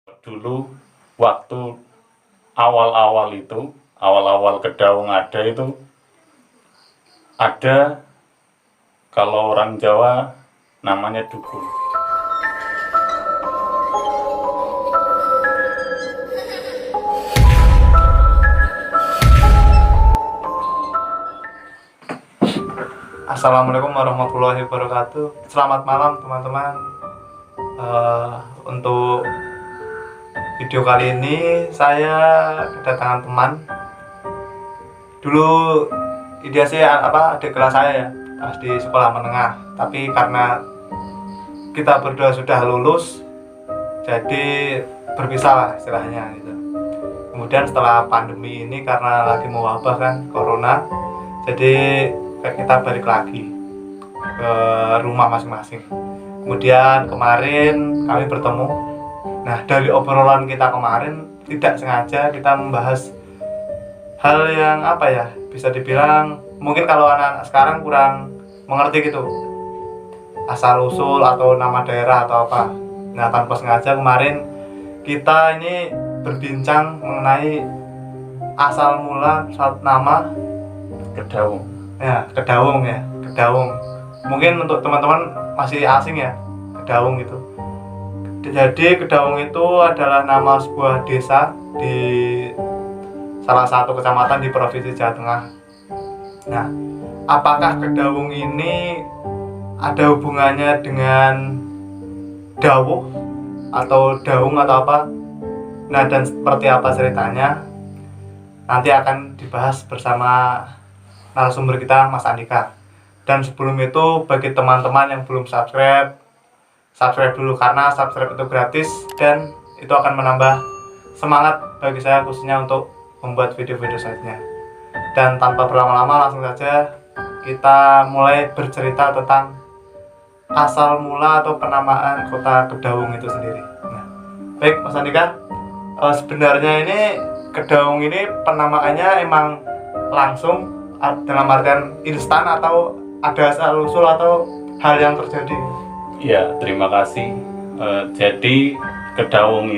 Dulu waktu awal-awal Kedaung ada kalau orang Jawa namanya dukun. Assalamualaikum warahmatullahi wabarakatuh. Selamat malam teman-teman. Untuk video kali ini saya kedatangan teman. Dulu dia sih adik kelas saya ya, pas di sekolah menengah. Tapi karena kita berdua sudah lulus, jadi berpisah lah istilahnya gitu. Kemudian setelah pandemi ini karena lagi mewabah kan corona, jadi kita balik lagi ke rumah masing-masing. Kemudian kemarin kami bertemu. Nah, dari obrolan kita kemarin tidak sengaja kita membahas hal yang bisa dibilang mungkin kalau anak-anak sekarang kurang mengerti gitu, asal usul atau nama daerah atau apa. Nah, tanpa sengaja kemarin kita ini berbincang mengenai asal mula suatu nama Kedaung. Kedaung. Mungkin untuk teman-teman masih asing ya, Kedaung itu. Jadi Kedaung itu adalah nama sebuah desa di salah satu kecamatan di Provinsi Jawa Tengah. Nah, apakah Kedaung ini ada hubungannya dengan dawuh atau daung atau apa? Nah, dan seperti apa ceritanya nanti akan dibahas bersama narasumber kita, Mas Andika. Dan sebelum itu, bagi teman-teman yang belum subscribe dulu, karena subscribe itu gratis dan itu akan menambah semangat bagi saya khususnya untuk membuat video-video selanjutnya. Dan tanpa berlama-lama, langsung saja kita mulai bercerita tentang asal mula atau penamaan kota Kedaung itu sendiri. Nah, baik Mas Andika, sebenarnya ini Kedaung ini penamaannya emang langsung dalam artian instan atau ada asal usul atau hal yang terjadi? Ya, terima kasih. Jadi Kedaung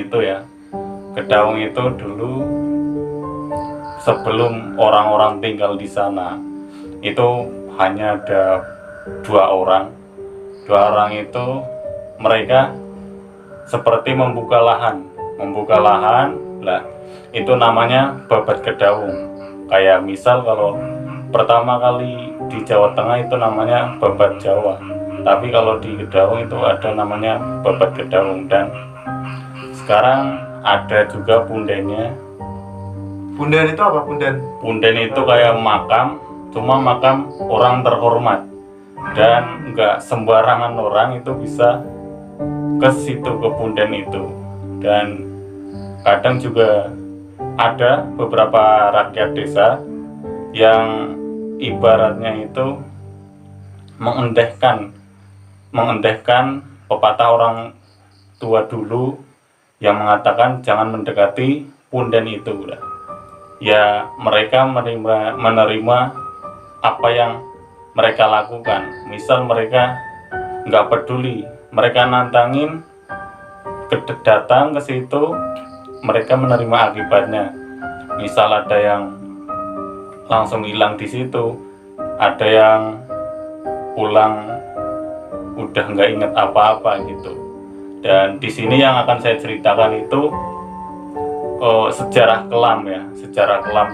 itu dulu sebelum orang-orang tinggal di sana itu hanya ada dua orang itu mereka seperti membuka lahan lah, itu namanya babat Kedaung. Kayak misal kalau pertama kali di Jawa Tengah itu namanya babat Jawa, tapi kalau di Kedaung itu ada namanya babat Kedaung. Dan sekarang ada juga pundennya. Punden itu apa punden? Punden itu kayak makam, cuma makam orang terhormat, dan nggak sembarangan orang itu bisa ke situ, ke punden itu. Dan kadang juga ada beberapa rakyat desa yang ibaratnya itu mengendehkan pepatah orang tua dulu yang mengatakan jangan mendekati punden itu. Ya, mereka menerima apa yang mereka lakukan. Misal mereka nggak peduli, mereka nantangin datang ke situ, mereka menerima akibatnya. Misal ada yang langsung hilang di situ, ada yang pulang udah nggak inget apa-apa gitu. Dan di sini yang akan saya ceritakan itu sejarah kelam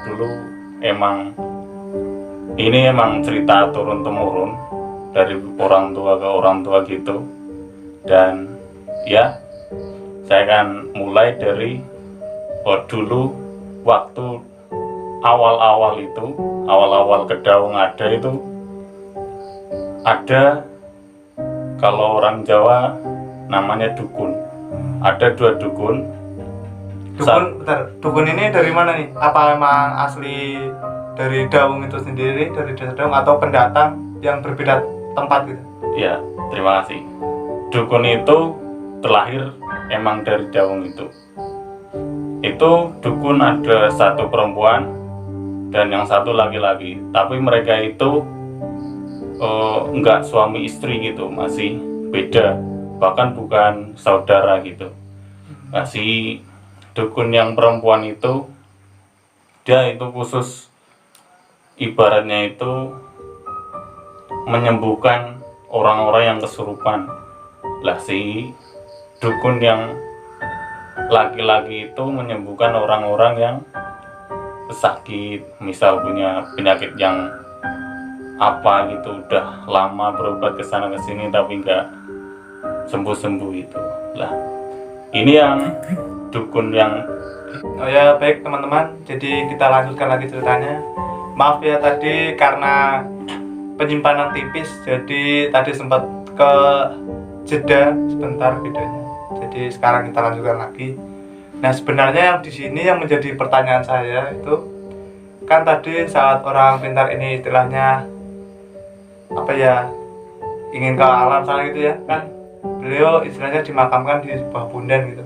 dulu. Ini emang cerita turun temurun dari orang tua ke orang tua gitu. Dan ya, saya akan mulai dari dulu waktu awal-awal Kedaung ada kalau orang Jawa namanya dukun. Ada dua dukun. Dukun ini dari mana nih? Apa emang asli dari Daung itu sendiri, dari desa Daung, atau pendatang yang berbeda tempat gitu? Ya, terima kasih. Dukun itu terlahir emang dari Daung itu. Itu dukun ada satu perempuan dan yang satu laki-laki, tapi mereka itu enggak suami istri gitu, masih beda, bahkan bukan saudara gitu. Nah, si dukun yang perempuan itu dia itu khusus ibaratnya itu menyembuhkan orang-orang yang kesurupan. Lah si dukun yang laki-laki itu menyembuhkan orang-orang yang sakit, misal punya penyakit yang apa gitu, udah lama berobat ke sana ke sini tapi nggak sembuh-sembuh itu. Lah ini yang dukun yang Oh ya, baik teman-teman, jadi kita lanjutkan lagi ceritanya. Maaf ya tadi karena penyimpanan tipis, jadi tadi sempat ke jeda sebentar videonya. Jadi sekarang kita lanjutkan lagi. Nah, sebenarnya yang di sini yang menjadi pertanyaan saya itu kan tadi saat orang pintar ini istilahnya apa ya, ingin ke alam sana gitu ya kan, beliau istilahnya dimakamkan di sebuah punden gitu,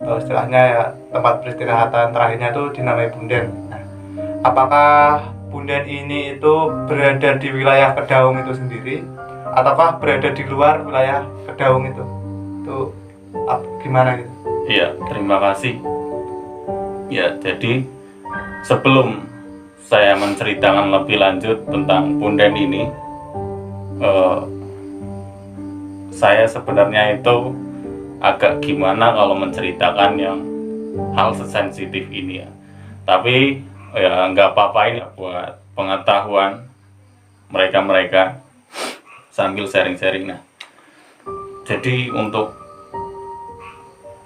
atau istilahnya ya tempat peristirahatan terakhirnya itu dinamai punden. Nah, apakah punden ini itu berada di wilayah Kedaung itu sendiri ataukah berada di luar wilayah Kedaung itu gimana gitu? ya, terima kasih. Ya, jadi sebelum saya menceritakan lebih lanjut tentang punden ini, saya sebenarnya itu agak gimana kalau menceritakan yang hal sesensitif ini ya. Tapi ya nggak apa-apa, ini buat pengetahuan mereka-mereka sambil sharing-sharing. Nah, jadi untuk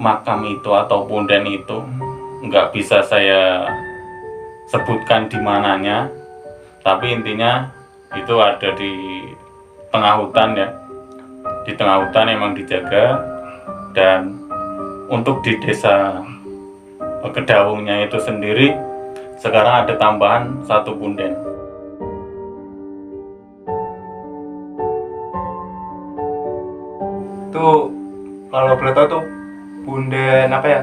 makam itu atau punden itu nggak bisa saya sebutkan di mananya, tapi intinya itu ada di tengah hutan ya. Di tengah hutan emang dijaga, dan untuk di desa Kedaungnya itu sendiri sekarang ada tambahan satu punden. Itu kalau boleh tahu tuh punden apa ya?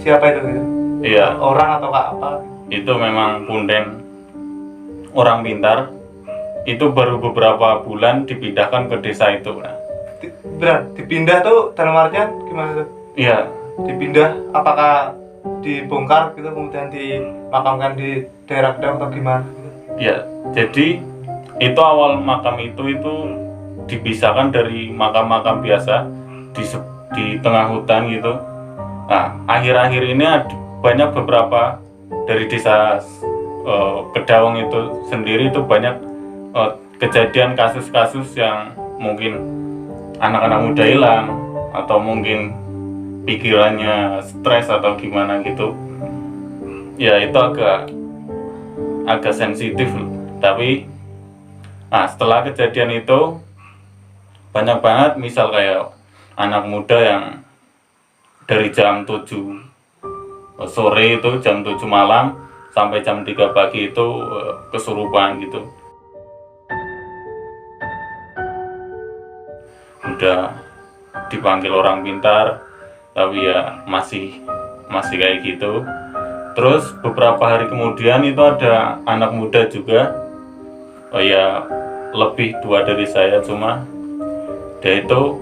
Siapa itu gitu? Iya, Orang atau apa? itu memang punden orang pintar. Itu baru beberapa bulan dipindahkan ke desa itu. Nah, Dipindah tuh dalam artian gimana tuh? iya, Dipindah apakah dibongkar gitu kemudian dimakamkan di daerah Kedaung atau gimana gitu? iya. Jadi itu awal makam itu dipisahkan dari makam-makam biasa di tengah hutan gitu. Nah, akhir-akhir ini banyak beberapa dari desa Kedaung itu sendiri itu banyak kejadian kasus-kasus yang mungkin anak-anak muda hilang atau mungkin pikirannya stres atau gimana gitu. Ya itu agak sensitif. Tapi nah, setelah kejadian itu banyak banget misal kayak anak muda yang dari jam 7 sore itu jam 7 malam sampai jam 3 pagi itu kesurupan gitu. Udah dipanggil orang pintar tapi ya masih kayak gitu. Terus beberapa hari kemudian itu ada anak muda juga, ya lebih tua dari saya, cuma dia itu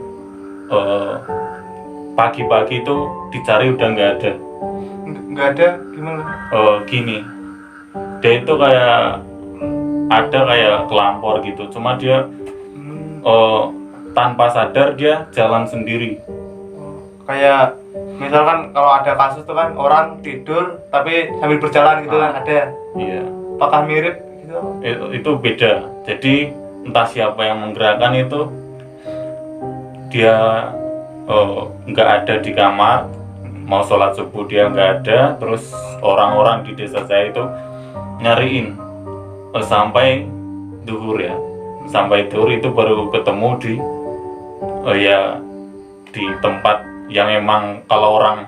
pagi-pagi itu dicari udah nggak ada. Nggak ada gimana? Gini, dia itu kayak ada kayak kelampor gitu, cuma dia tanpa sadar dia jalan sendiri. Kayak misalkan kalau ada kasus tuh kan orang tidur tapi sambil berjalan gitu kan ada. Iya. Apakah mirip gitu? Itu beda. Jadi entah siapa yang menggerakkan itu, dia nggak ada di kamar, mau sholat subuh dia nggak ada. Terus orang-orang di desa saya itu nyariin sampai duhur ya, sampai duhur itu baru ketemu di ya di tempat yang emang kalau orang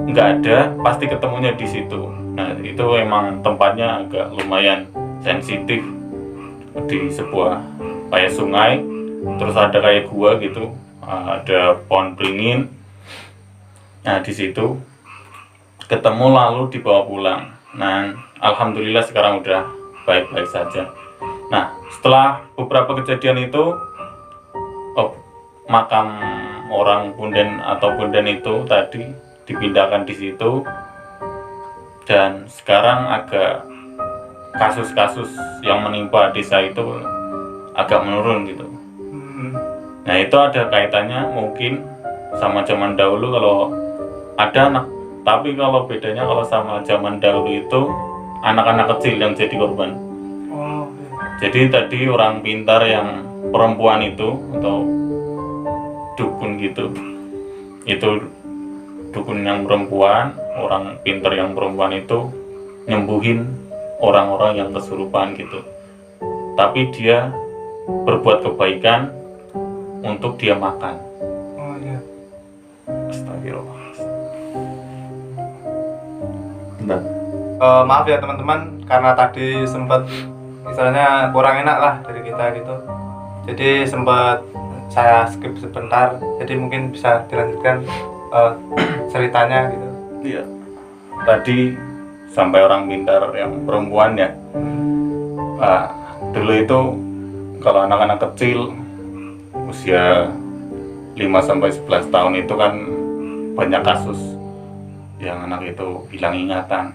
nggak ada pasti ketemunya di situ. Nah itu emang tempatnya agak lumayan sensitif, di sebuah kayak sungai, terus ada kayak gua gitu, ada pohon beringin. Nah di situ ketemu lalu dibawa pulang. Nah alhamdulillah sekarang udah baik-baik saja. Nah setelah beberapa kejadian itu makam orang punden atau punden itu tadi dipindahkan di situ, dan sekarang agak kasus-kasus yang menimpa desa itu agak menurun gitu. Nah itu ada kaitannya mungkin sama zaman dahulu kalau ada anak, tapi kalau bedanya kalau sama zaman dahulu itu anak-anak kecil yang jadi korban. Oh, iya. Jadi tadi orang pintar yang perempuan itu atau dukun gitu, itu dukun yang perempuan, orang pintar yang perempuan itu nyembuhin orang-orang yang kesurupan gitu. Tapi dia berbuat kebaikan untuk dia makan. Oh iya. Astagfirullah. Nah, Maaf ya teman-teman, karena tadi sempat misalnya kurang enak lah dari kita gitu. Jadi sempat saya skip sebentar. Jadi mungkin bisa dilanjutkan ceritanya gitu. Iya. Tadi sampai orang pintar yang perempuan ya. Dulu itu kalau anak-anak kecil usia 5-11 tahun itu kan banyak kasus yang anak itu hilang ingatan,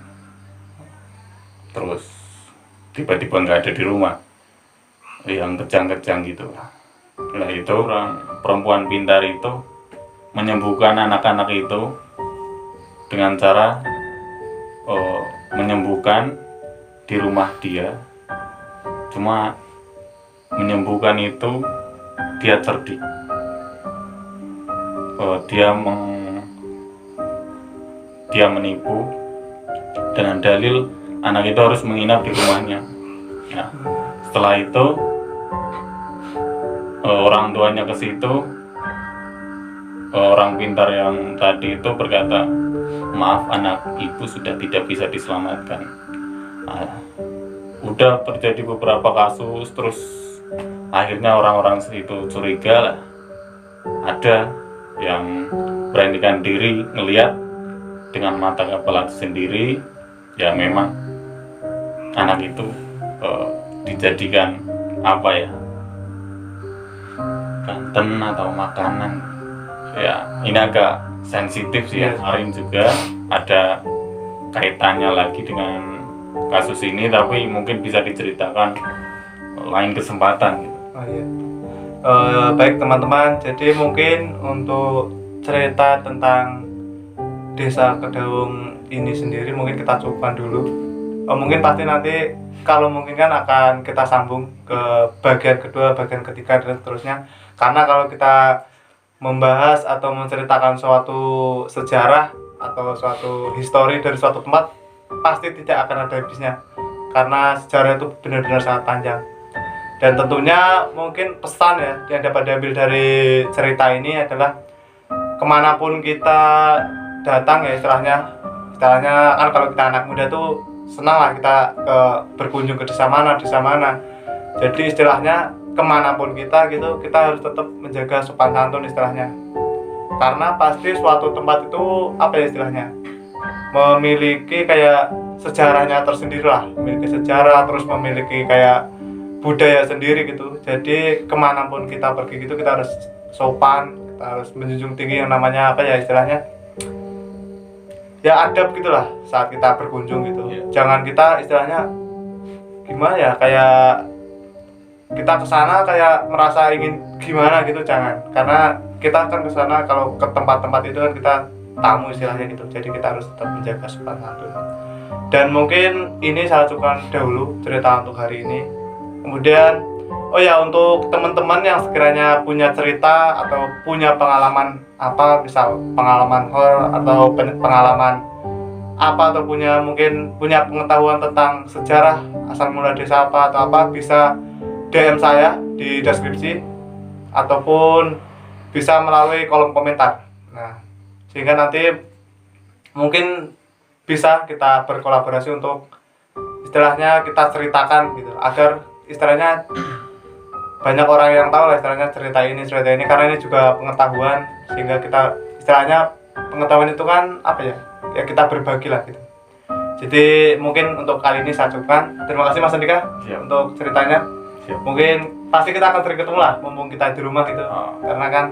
terus tiba-tiba nggak ada di rumah, yang kejang-kejang gitu. Nah itu orang perempuan pintar itu menyembuhkan anak-anak itu dengan cara menyembuhkan di rumah dia. Cuma menyembuhkan itu dia cerdik, dia menipu dengan dalil anak itu harus menginap di rumahnya. Nah, setelah itu orang tuanya ke situ, orang pintar yang tadi itu berkata, maaf anak ibu sudah tidak bisa diselamatkan. Nah, udah terjadi beberapa kasus, terus akhirnya orang-orang situ curiga lah, ada yang beranikan diri ngelihat dengan mata kepala sendiri, ya memang anak itu dijadikan apa ya, banten atau makanan ya. Ini agak sensitif sih ya. Kemarin juga ada kaitannya lagi dengan kasus ini, tapi mungkin bisa diceritakan lain kesempatan gitu. Oh iya. Baik teman-teman, jadi mungkin untuk cerita tentang Desa Kedaung ini sendiri mungkin kita cukupkan dulu. Mungkin pasti nanti kalau mungkin kan akan kita sambung ke bagian kedua, bagian ketiga dan seterusnya. Karena kalau kita membahas atau menceritakan suatu sejarah atau suatu histori dari suatu tempat, pasti tidak akan ada habisnya. Karena sejarah itu benar-benar sangat panjang. Dan tentunya mungkin pesan ya yang dapat diambil dari cerita ini adalah kemanapun kita datang ya, istilahnya kan kalau kita anak muda tuh senang lah kita berkunjung ke desa mana. Jadi istilahnya kemanapun kita gitu, kita harus tetap menjaga sopan santun istilahnya. Karena pasti suatu tempat itu apa ya istilahnya, memiliki kayak sejarahnya tersendiri lah, memiliki sejarah, terus memiliki kayak budaya sendiri gitu. Jadi kemanapun kita pergi gitu kita harus sopan, kita harus menjunjung tinggi yang namanya apa ya istilahnya, ya adab gitulah saat kita berkunjung gitu. Jangan kita istilahnya gimana ya, kayak kita kesana kayak merasa ingin gimana gitu, jangan. Karena kita kan kesana kalau ke tempat-tempat itu kan kita tamu istilahnya gitu. Jadi kita harus tetap menjaga sopan santun. Dan mungkin ini saya cukupkan dahulu cerita untuk hari ini. Kemudian oh ya, untuk teman-teman yang sekiranya punya cerita atau punya pengalaman apa, misal pengalaman horor atau pengalaman apa, atau mungkin punya pengetahuan tentang sejarah asal mula desa apa atau apa, bisa DM saya di deskripsi ataupun bisa melalui kolom komentar. Nah, sehingga nanti mungkin bisa kita berkolaborasi untuk istilahnya kita ceritakan gitu, agar istilahnya banyak orang yang tahu lah istilahnya cerita ini, karena ini juga pengetahuan, sehingga kita istilahnya pengetahuan itu kan apa ya, ya kita berbagi lah gitu. Jadi mungkin untuk kali ini saya cukupkan. Terima kasih Mas Andika untuk ceritanya. Mungkin pasti kita akan sering ketemu lah mumpung kita di rumah gitu. Karena kan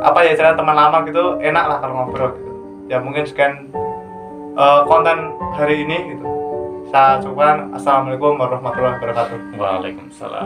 apa ya, istilah teman lama gitu, enak lah kalau ngobrol gitu. Ya mungkin sekian konten hari ini gitu. Saya ucapkan assalamualaikum warahmatullahi wabarakatuh. Waalaikumsalam.